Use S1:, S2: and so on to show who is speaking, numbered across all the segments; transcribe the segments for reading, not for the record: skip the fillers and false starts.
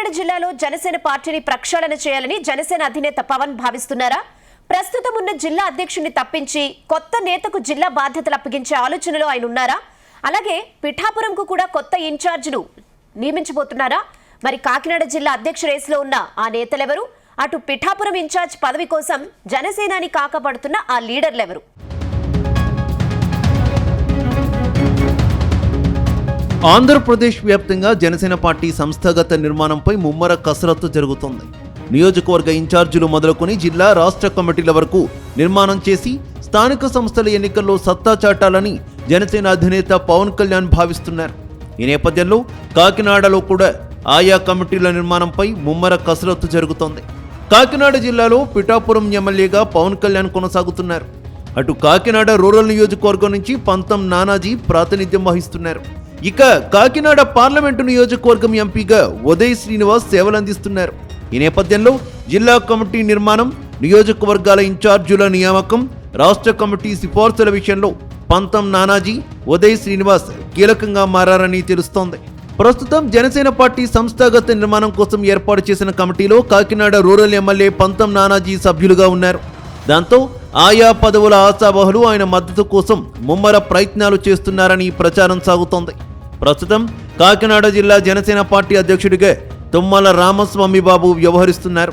S1: కాకినాడ జిల్లాలో జనసేన పార్టీని ప్రక్షాళన చేయాలని జనసేన అధినేత పవన్ భావిస్తున్నారా? ప్రస్తుతం ఉన్న జిల్లా అధ్యక్షుడిని తప్పించి కొత్త నేతకు జిల్లా బాధ్యతలు అప్పగించే ఆలోచనలో ఆయన ఉన్నారా? అలాగే పిఠాపురంకు కూడా కొత్త ఇన్ఛార్జ్ను నియమించబోతున్నారా? మరి కాకినాడ జిల్లా అధ్యక్ష రేసులో ఉన్న ఆ నేతలెవరు? అటు పిఠాపురం ఇన్ఛార్జ్ పదవి కోసం జనసేనాని కాకపడుతున్న ఆ లీడర్లెవరు?
S2: ఆంధ్రప్రదేశ్ వ్యాప్తంగా జనసేన పార్టీ సంస్థాగత నిర్మాణంపై ముమ్మర కసరత్తు జరుగుతోంది. నియోజకవర్గ ఇన్ఛార్జీలు మొదలుకొని జిల్లా రాష్ట్ర కమిటీల వరకు నిర్మాణం చేసి స్థానిక సంస్థల ఎన్నికల్లో సత్తా చాటాలని జనసేన అధినేత పవన్ కళ్యాణ్ భావిస్తున్నారు. ఈ నేపథ్యంలో కాకినాడలో కూడా ఆయా కమిటీల నిర్మాణంపై ముమ్మర కసరత్తు జరుగుతోంది. కాకినాడ జిల్లాలో పిఠాపురం ఎమ్మెల్యేగా పవన్ కళ్యాణ్ కొనసాగుతున్నారు. అటు కాకినాడ రూరల్ నియోజకవర్గం నుంచి పంతం నానాజీ ప్రాతినిధ్యం వహిస్తున్నారు. ఇక కాకినాడ పార్లమెంటు నియోజకవర్గం ఎంపీగా ఉదయ్ శ్రీనివాస్ సేవలందిస్తున్నారు. ఈ నేపథ్యంలో జిల్లా కమిటీ నిర్మాణం, నియోజకవర్గాల ఇన్ఛార్జీల నియామకం, రాష్ట్ర కమిటీ సిఫార్సుల విషయంలో పంతం నానాజీ, ఉదయ్ శ్రీనివాస్ కీలకంగా మారారని తెలుస్తోంది. ప్రస్తుతం జనసేన పార్టీ సంస్థాగత నిర్మాణం కోసం ఏర్పాటు చేసిన కమిటీలో కాకినాడ రూరల్ ఎమ్మెల్యే పంతం నానాజీ సభ్యులుగా ఉన్నారు. దాంతో ఆయా పదవుల ఆశావహులు ఆయన మద్దతు కోసం ముమ్మర ప్రయత్నాలు చేస్తున్నారని ప్రచారం సాగుతోంది. ప్రస్తుతం కాకినాడ జిల్లా జనసేన పార్టీ అధ్యక్షుడిగా తుమ్మల రామస్వామి బాబు వ్యవహరిస్తున్నారు.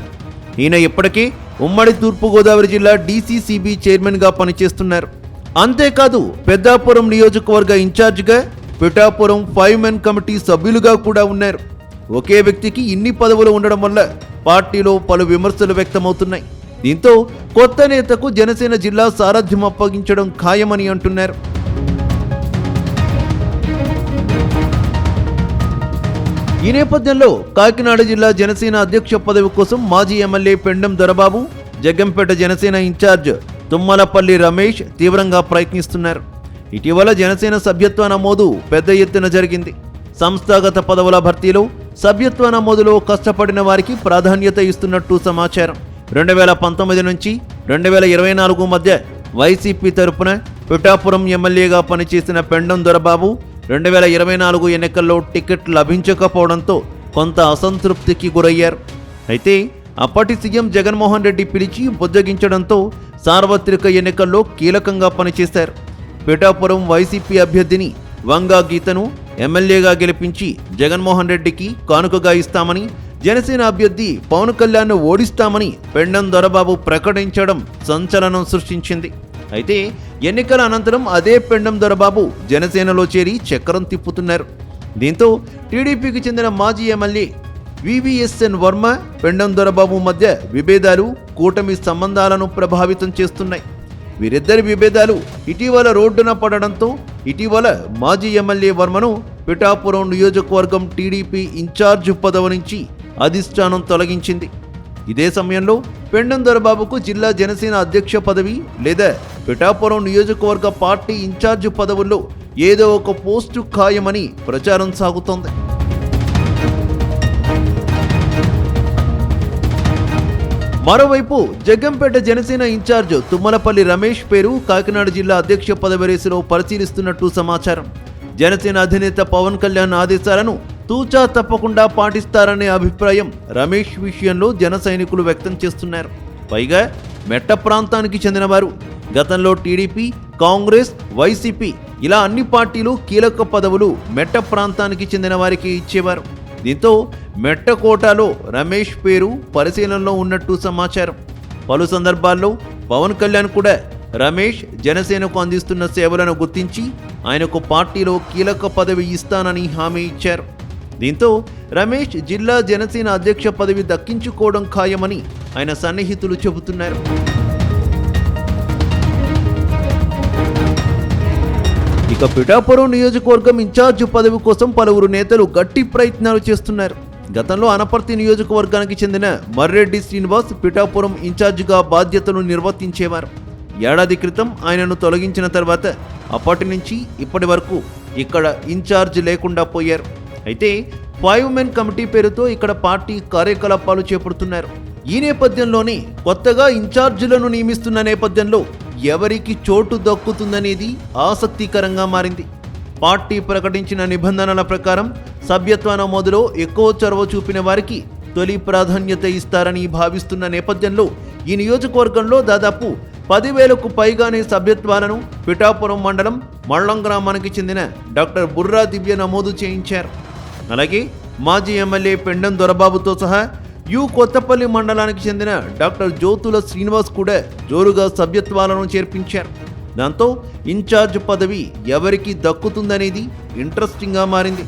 S2: ఈయన ఇప్పటికే ఉమ్మడి తూర్పుగోదావరి జిల్లా డీసీసీబీ చైర్మన్గా పనిచేస్తున్నారు. అంతేకాదు పెద్దాపురం నియోజకవర్గ ఇన్ఛార్జిగా, పిఠాపురం 5 మెన్ కమిటీ సభ్యులుగా కూడా ఉన్నారు. ఒకే వ్యక్తికి ఇన్ని పదవులు ఉండడం వల్ల పార్టీలో పలు విమర్శలు వ్యక్తమవుతున్నాయి. దీంతో కొత్త నేతకు జనసేన జిల్లా సారథ్యం అప్పగించడం ఖాయమని అంటున్నారు. ఈ నేపథ్యంలో కాకినాడ జిల్లా జనసేన అధ్యక్ష పదవి కోసం మాజీ ఎమ్మెల్యే పెండం దొరబాబు, జగ్గంపేట జనసేన ఇన్ఛార్జ్ తుమ్మలపల్లి రమేష్ తీవ్రంగా ప్రయత్నిస్తున్నారు. ఇటీవల జనసేన సభ్యత్వ నమోదు పెద్ద ఎత్తున జరిగింది. సంస్థాగత పదవుల భర్తీలో సభ్యత్వ నమోదులో కష్టపడిన వారికి ప్రాధాన్యత ఇస్తున్నట్టు సమాచారం. 2019 నుంచి 2024 మధ్య వైసీపీ తరపున పిఠాపురం ఎమ్మెల్యేగా పనిచేసిన పెండం దొరబాబు 2024 ఎన్నికల్లో టికెట్ లభించకపోవడంతో కొంత అసంతృప్తికి గురయ్యారు. అయితే అప్పటి సీఎం జగన్మోహన్ రెడ్డి పిలిచి బుజ్జగించడంతో సార్వత్రిక ఎన్నికల్లో కీలకంగా పనిచేశారు. పిఠాపురం వైసీపీ అభ్యర్థిని వంగా గీతను ఎమ్మెల్యేగా గెలిపించి జగన్మోహన్ రెడ్డికి కానుకగా ఇస్తామని, జనసేన అభ్యర్థి పవన్ కళ్యాణ్ను ఓడిస్తామని పెండం దొరబాబు ప్రకటించడం సంచలనం సృష్టించింది. అయితే ఎన్నికల అనంతరం అదే పెండం దొరబాబు జనసేనలో చేరి చక్రం తిప్పుతున్నారు. దీంతో టీడీపీకి చెందిన మాజీ ఎమ్మెల్యే వివిఎస్ఎన్ వర్మ, పెండం దొరబాబు మధ్య విభేదాలు కూటమి సంబంధాలను ప్రభావితం చేస్తున్నాయి. వీరిద్దరి విభేదాలు ఇటీవల రోడ్డున పడడంతో ఇటీవల మాజీ ఎమ్మెల్యే వర్మను పిఠాపురం నియోజకవర్గం టీడీపీ ఇన్ఛార్జ్ పదవి నుంచి అధిష్టానం తొలగించింది. ఇదే సమయంలో పెండం దొరబాబుకు జిల్లా జనసేన అధ్యక్ష పదవి లేదా పిఠాపురం నియోజకవర్గ పార్టీ ఇన్ఛార్జ్ పదవుల్లో ఏదో ఒక పోస్టు ఖాయమని ప్రచారం సాగుతోంది. మరోవైపు జగ్గంపేట జనసేన ఇన్ఛార్జ్ తుమ్మలపల్లి రమేష్ పేరు కాకినాడ జిల్లా అధ్యక్ష పదవి రేసులో పరిశీలిస్తున్నట్టు సమాచారం. జనసేన అధినేత పవన్ కళ్యాణ్ ఆదేశాలను తూచా తప్పకుండా పాటిస్తారనే అభిప్రాయం రమేష్ విషయంలో జన సైనికులు వ్యక్తం చేస్తున్నారు. పైగా మెట్ట ప్రాంతానికి చెందినవారు. గతంలో టీడీపీ, కాంగ్రెస్, వైసీపీ ఇలా అన్ని పార్టీలు కీలక పదవులు మెట్ట ప్రాంతానికి చెందిన వారికి ఇచ్చేవారు. దీంతో మెట్ట కోటాలో రమేష్ పేరు పరిశీలనలో ఉన్నట్టు సమాచారం. పలు సందర్భాల్లో పవన్ కళ్యాణ్ కూడా రమేష్ జనసేనకు అందిస్తున్న సేవలను గుర్తించి ఆయనకు పార్టీలో కీలక పదవి ఇస్తానని హామీ ఇచ్చారు. దీంతో రమేష్ జిల్లా జనసేన అధ్యక్ష పదవి దక్కించుకోవడం ఖాయమని ఆయన సన్నిహితులు చెబుతున్నారు. ఇక పిఠాపురం నియోజకవర్గం ఇన్ఛార్జ్ పదవి కోసం పలువురు నేతలు గట్టి ప్రయత్నాలు చేస్తున్నారు. గతంలో అనపర్తి నియోజకవర్గానికి చెందిన మర్రెడ్డి శ్రీనివాస్ పిఠాపురం ఇన్ఛార్జిగా బాధ్యతలు నిర్వర్తించేవారు. ఏడాది క్రితం ఆయనను తొలగించిన తర్వాత అప్పటి నుంచి ఇప్పటి వరకు ఇక్కడ ఇన్ఛార్జ్ లేకుండా పోయారు. అయితే 5 మెన్ కమిటీ పేరుతో ఇక్కడ పార్టీ కార్యకలాపాలు చేపడుతున్నారు. ఈ నేపథ్యంలోనే కొత్తగా ఇన్ఛార్జీలను నియమిస్తున్న నేపథ్యంలో ఎవరికి చోటు దక్కుతుందనేది ఆసక్తికరంగా మారింది. పార్టీ ప్రకటించిన నిబంధనల ప్రకారం సభ్యత్వ నమోదులో ఎక్కువ చొరవ చూపిన వారికి తొలి ప్రాధాన్యత ఇస్తారని భావిస్తున్న నేపథ్యంలో ఈ నియోజకవర్గంలో దాదాపు 10,000కు పైగానే సభ్యత్వాలను పిఠాపురం మండలం మళ్ళం గ్రామానికి చెందిన డాక్టర్ బుర్రా దివ్య నమోదు చేయించారు. అలాగే మాజీ ఎమ్మెల్యే పెండం దొరబాబుతో సహా కొత్తపల్లి మండలానికి చెందిన డాక్టర్ జ్యోతుల శ్రీనివాస్ కూడా జోరుగా సభ్యత్వాలను చేర్పించారు. దాంతో ఇన్ఛార్జ్ పదవి ఎవరికి దక్కుతుందనేది ఇంట్రెస్టింగ్గా మారింది.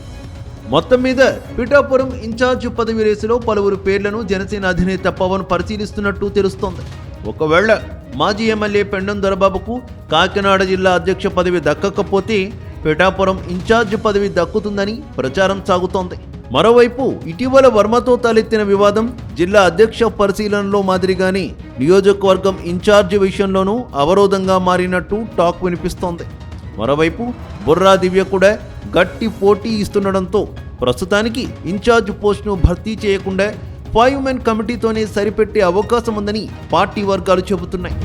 S2: మొత్తం మీద పిఠాపురం ఇన్ఛార్జ్ పదవి రేసులో పలువురు పేర్లను జనసేన అధినేత పవన్ పరిశీలిస్తున్నట్టు తెలుస్తోంది. ఒకవేళ మాజీ ఎమ్మెల్యే పెండం దొరబాబుకు కాకినాడ జిల్లా అధ్యక్ష పదవి దక్కకపోతే పిఠాపురం ఇన్ఛార్జ్ పదవి దక్కుతుందని ప్రచారం సాగుతోంది. మరోవైపు ఇటీవల వర్మతో తలెత్తిన వివాదం జిల్లా అధ్యక్ష పరిశీలనలో మాదిరిగానే నియోజకవర్గం ఇన్ఛార్జ్ విషయంలోనూ అవరోధంగా మారినట్టు టాక్ వినిపిస్తోంది. మరోవైపు బుర్రా దివ్య కూడా గట్టి పోటీ ఇస్తుండడంతో ప్రస్తుతానికి ఇన్ఛార్జ్ పోస్టును భర్తీ చేయకుండా 5 మెన్ కమిటీతోనే సరిపెట్టే అవకాశం ఉందని పార్టీ వర్గాలు చెబుతున్నాయి.